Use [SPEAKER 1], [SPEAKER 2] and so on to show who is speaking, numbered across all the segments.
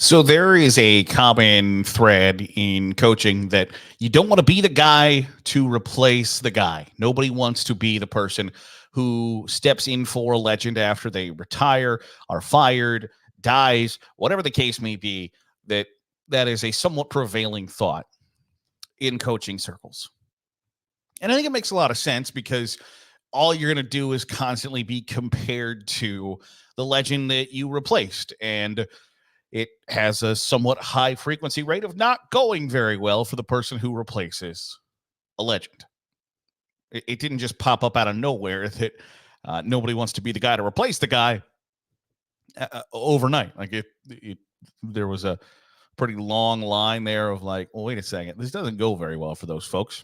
[SPEAKER 1] So there is a common thread in coaching that you don't want to be the guy to replace the guy. Nobody wants to be the person who steps in for a legend after they retire, are fired, dies, whatever the case may be. That is a somewhat prevailing thought in coaching circles. And I think it makes a lot of sense because all you're going to do is constantly be compared to the legend that you replaced. And it has a somewhat high frequency rate of not going very well for the person who replaces a legend. It didn't just pop up out of nowhere that nobody wants to be the guy to replace the guy overnight. Like there was a pretty long line there of like, well, wait a second, this doesn't go very well for those folks.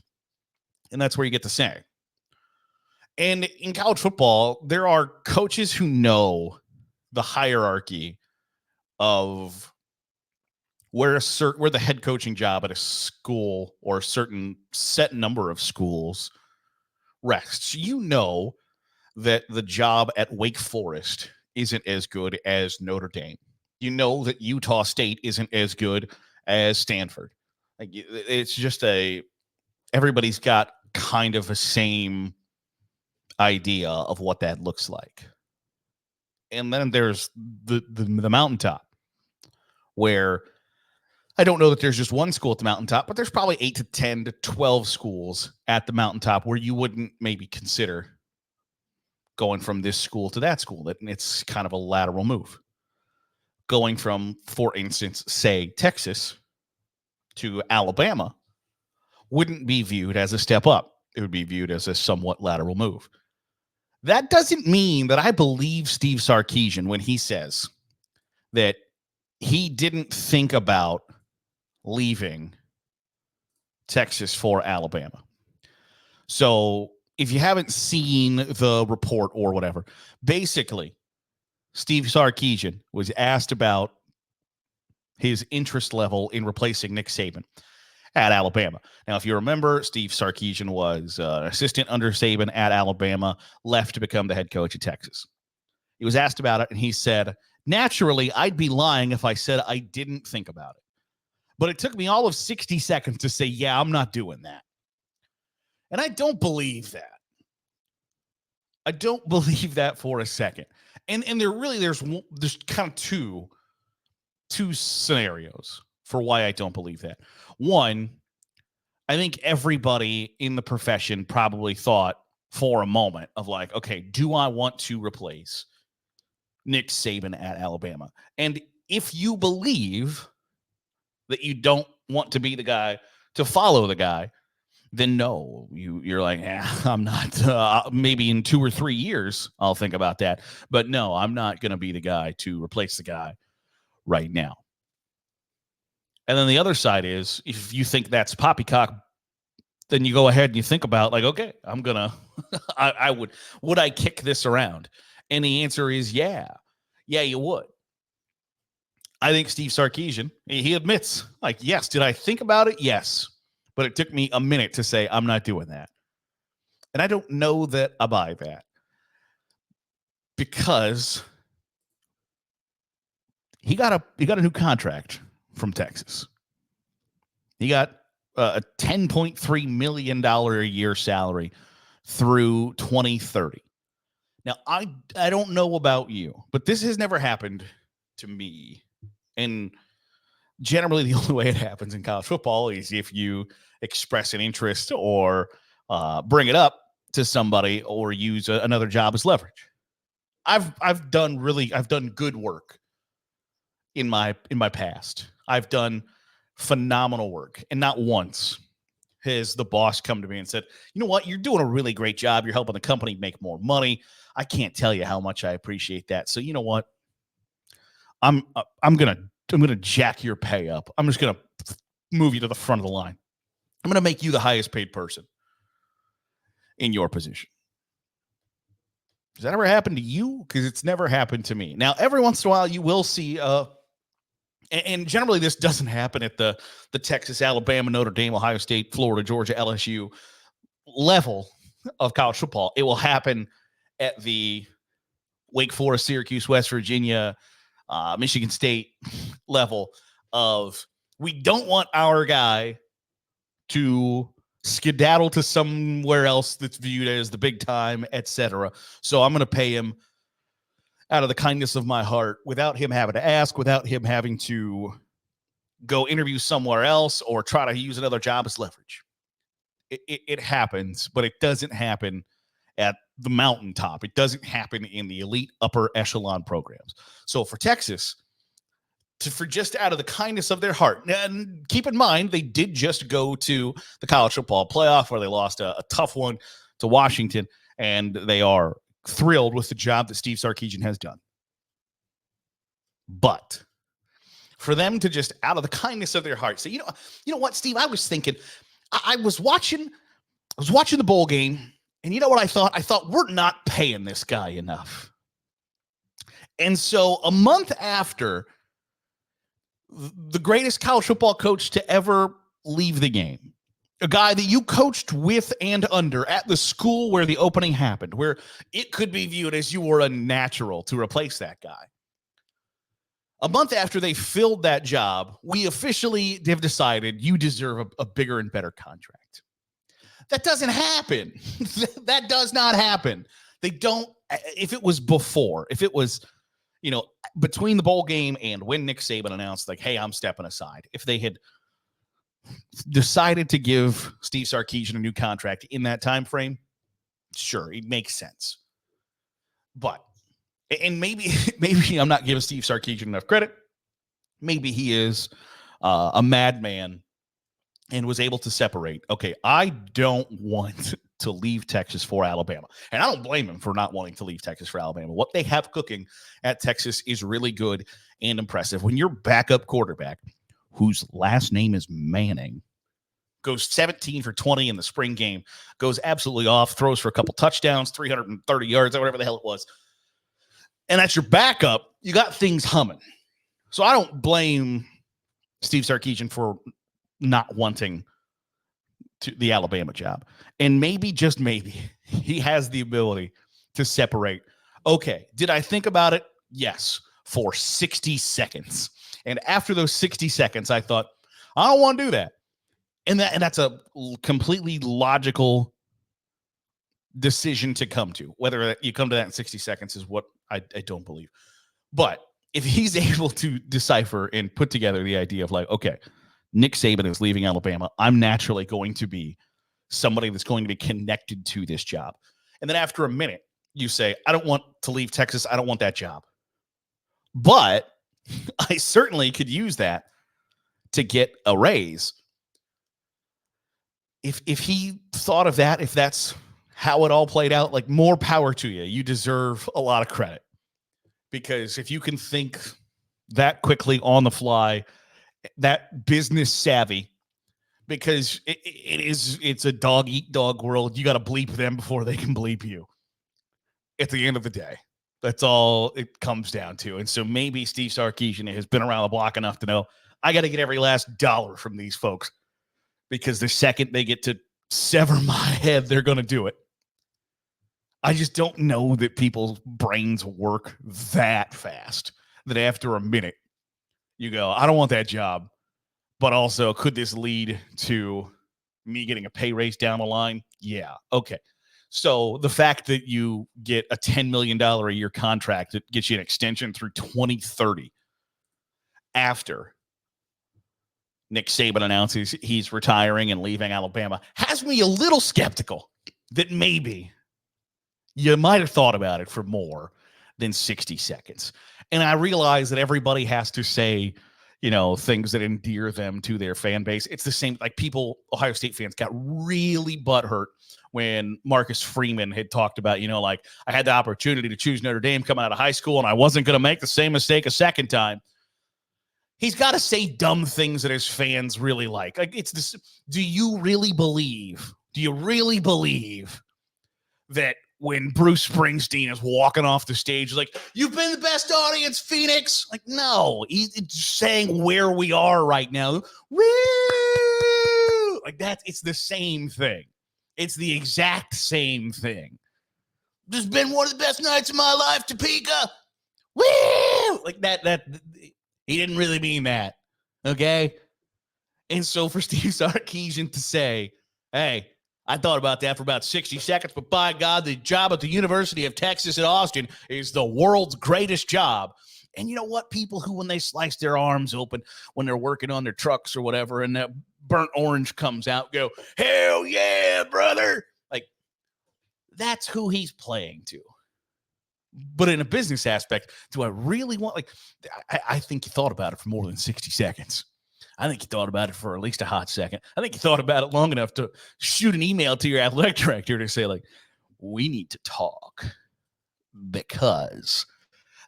[SPEAKER 1] And that's where you get to say. And in college football, there are coaches who know the hierarchy of where the head coaching job at a school or a certain set number of schools rests. You know that the job at Wake Forest isn't as good as Notre Dame. You know that Utah State isn't as good as Stanford. Like it's just everybody's got kind of the same idea of what that looks like. And then there's the mountaintop, where I don't know that there's just one school at the mountaintop, but there's probably 8 to 10 to 12 schools at the mountaintop where you wouldn't maybe consider going from this school to that school. It's kind of a lateral move. Going from, for instance, say Texas to Alabama wouldn't be viewed as a step up. It would be viewed as a somewhat lateral move. That doesn't mean that I believe Steve Sarkisian when he says that he didn't think about leaving Texas for Alabama. So if you haven't seen the report or whatever, basically, Steve Sarkisian was asked about his interest level in replacing Nick Saban at Alabama. Now, if you remember, Steve Sarkisian was an assistant under Saban at Alabama, left to become the head coach at Texas. He was asked about it, and he said, naturally, I'd be lying if I said I didn't think about it. But it took me all of 60 seconds to say, yeah, I'm not doing that. And I don't believe that. I don't believe that for a second. And there's kind of two scenarios for why I don't believe that. One, I think everybody in the profession probably thought for a moment of like, okay, do I want to replace Nick Saban at Alabama? And if you believe that you don't want to be the guy to follow the guy, then no, you're like, I'm not. Maybe in 2 or 3 years, I'll think about that. But no, I'm not going to be the guy to replace the guy right now. And then the other side is, if you think that's poppycock, then you go ahead and you think about like, okay, I'm going to, would I kick this around? And the answer is, yeah, you would. I think Steve Sarkisian, he admits, like, yes, did I think about it? Yes. But it took me a minute to say, I'm not doing that. And I don't know that I buy that, because he got a new contract from Texas. He got a $10.3 million a year salary through 2030. Now, I don't know about you, but this has never happened to me. And generally, the only way it happens in college football is if you express an interest or bring it up to somebody or use another job as leverage. I've done good work in my past. I've done phenomenal work, and not once has the boss come to me and said, you know what, you're doing a really great job. You're helping the company make more money. I can't tell you how much I appreciate that. So you know what? I'm gonna jack your pay up. I'm just gonna move you to the front of the line. I'm gonna make you the highest paid person in your position. Has that ever happened to you? Because it's never happened to me. Now, every once in a while, you will see, and generally this doesn't happen at the Texas, Alabama, Notre Dame, Ohio State, Florida, Georgia, LSU level of college football. It will happen at the Wake Forest, Syracuse, West Virginia, Michigan State, level of we don't want our guy to skedaddle to somewhere else that's viewed as the big time, etc. So I'm going to pay him out of the kindness of my heart without him having to ask, without him having to go interview somewhere else or try to use another job as leverage. It happens, but it doesn't happen at the mountaintop. It doesn't happen in the elite upper echelon programs. So for Texas, for just out of the kindness of their heart, and keep in mind, they did just go to the college football playoff where they lost a tough one to Washington, and they are thrilled with the job that Steve Sarkisian has done. But for them to just out of the kindness of their heart say, you know what, Steve, I was thinking, I was watching the bowl game, and you know what I thought? I thought we're not paying this guy enough. And so a month after the greatest college football coach to ever leave the game, a guy that you coached with and under at the school where the opening happened, where it could be viewed as you were unnatural to replace that guy. A month after they filled that job, we officially have decided you deserve a bigger and better contract. That doesn't happen. That does not happen. They don't. If it was before, if it was, between the bowl game and when Nick Saban announced, like, hey, I'm stepping aside, if they had decided to give Steve Sarkisian a new contract in that time frame, sure, it makes sense. But, and maybe I'm not giving Steve Sarkisian enough credit. Maybe he is a madman and was able to separate. Okay, I don't want to leave Texas for Alabama. And I don't blame him for not wanting to leave Texas for Alabama. What they have cooking at Texas is really good and impressive. When your backup quarterback, whose last name is Manning, goes 17 for 20 in the spring game, goes absolutely off, throws for a couple touchdowns, 330 yards, or whatever the hell it was, and that's your backup, you got things humming. So I don't blame Steve Sarkisian for not wanting the Alabama job. And maybe, just maybe, he has the ability to separate. Okay, did I think about it? Yes, for 60 seconds. And after those 60 seconds, I thought, I don't want to do that. And that's a completely logical decision to come to. Whether you come to that in 60 seconds is what I don't believe. But if he's able to decipher and put together the idea of like, okay, Nick Saban is leaving Alabama, I'm naturally going to be somebody that's going to be connected to this job. And then after a minute, you say, I don't want to leave Texas. I don't want that job. But I certainly could use that to get a raise. If he thought of that, if that's how it all played out, like, more power to you. You deserve a lot of credit. Because if you can think that quickly on the fly, that business savvy, because it's a dog eat dog world. You got to bleep them before they can bleep you. At the end of the day, that's all it comes down to. And so maybe Steve Sarkisian has been around the block enough to know I got to get every last dollar from these folks, because the second they get to sever my head, they're going to do it. I just don't know that people's brains work that fast that after a minute you go, I don't want that job, but also could this lead to me getting a pay raise down the line? Yeah. Okay. So the fact that you get a $10 million a year contract that gets you an extension through 2030 after Nick Saban announces he's retiring and leaving Alabama has me a little skeptical that maybe you might have thought about it for more than 60 seconds. And I realize that everybody has to say, things that endear them to their fan base. It's the same, like, Ohio State fans got really butthurt when Marcus Freeman had talked about, like, I had the opportunity to choose Notre Dame coming out of high school and I wasn't going to make the same mistake a second time. He's got to say dumb things that his fans really like. Like, it's this. Do you really believe that when Bruce Springsteen is walking off the stage, like, you've been the best audience, Phoenix? Like, no, he's saying where we are right now. Woo! Like, it's the same thing. It's the exact same thing. This has been one of the best nights of my life, Topeka. Woo! Like that He didn't really mean that. Okay? And so for Steve Sarkisian to say, hey, I thought about that for about 60 seconds, but by God, the job at the University of Texas at Austin is the world's greatest job. And you know what? People who, when they slice their arms open, when they're working on their trucks or whatever, and that burnt orange comes out, go, hell yeah, brother. Like, that's who he's playing to. But in a business aspect, do I really want, like, I think you thought about it for more than 60 seconds. I think you thought about it for at least a hot second. I think you thought about it long enough to shoot an email to your athletic director to say, like, we need to talk because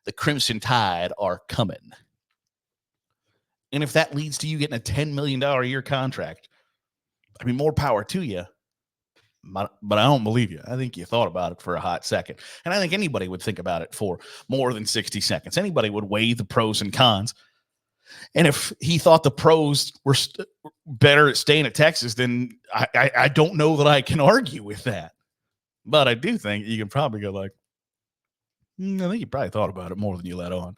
[SPEAKER 1] the Crimson Tide are coming. And if that leads to you getting a $10 million a year contract, I mean, more power to you. But I don't believe you. I think you thought about it for a hot second. And I think anybody would think about it for more than 60 seconds. Anybody would weigh the pros and cons. And if he thought the pros were better at staying at Texas, then I don't know that I can argue with that. But I do think you can probably go like, I think you probably thought about it more than you let on.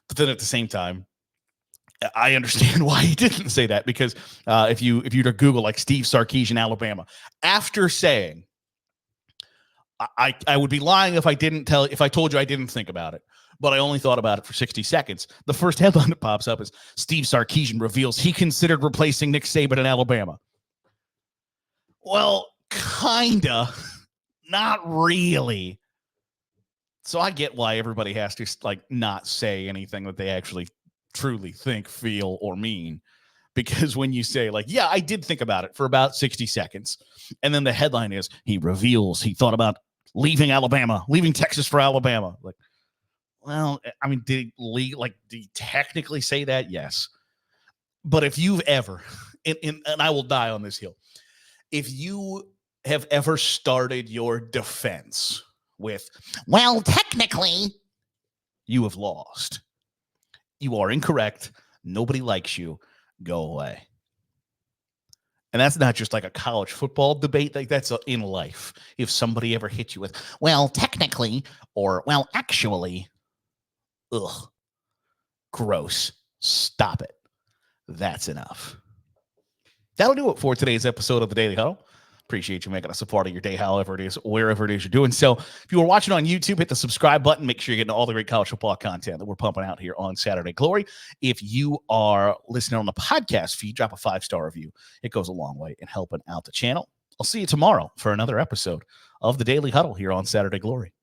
[SPEAKER 1] But then at the same time, I understand why he didn't say that, because if you were to Google like Steve Sarkisian, Alabama, after saying, I would be lying if I told you I didn't think about it, but I only thought about it for 60 seconds. The first headline that pops up is Steve Sarkisian reveals he considered replacing Nick Saban in Alabama. Well, kinda, not really. So I get why everybody has to like not say anything that they actually truly think, feel, or mean. Because when you say like, yeah, I did think about it for about 60 seconds. And then the headline is he reveals he thought about leaving Texas for Alabama. Like, well, I mean, did he technically say that? Yes. But if you've ever, and I will die on this hill, if you have ever started your defense with, well, technically, you have lost. You are incorrect. Nobody likes you. Go away. And that's not just like a college football debate. Like that's in life. If somebody ever hits you with, well, technically, or well, actually, ugh, gross. Stop it. That's enough. That'll do it for today's episode of the Daily Huddle. Appreciate you making us a part of your day, however it is, wherever it is you're doing. So if you are watching on YouTube, hit the subscribe button. Make sure you're getting all the great college football content that we're pumping out here on Saturday Glory. If you are listening on the podcast feed, drop a 5-star review. It goes a long way in helping out the channel. I'll see you tomorrow for another episode of the Daily Huddle here on Saturday Glory.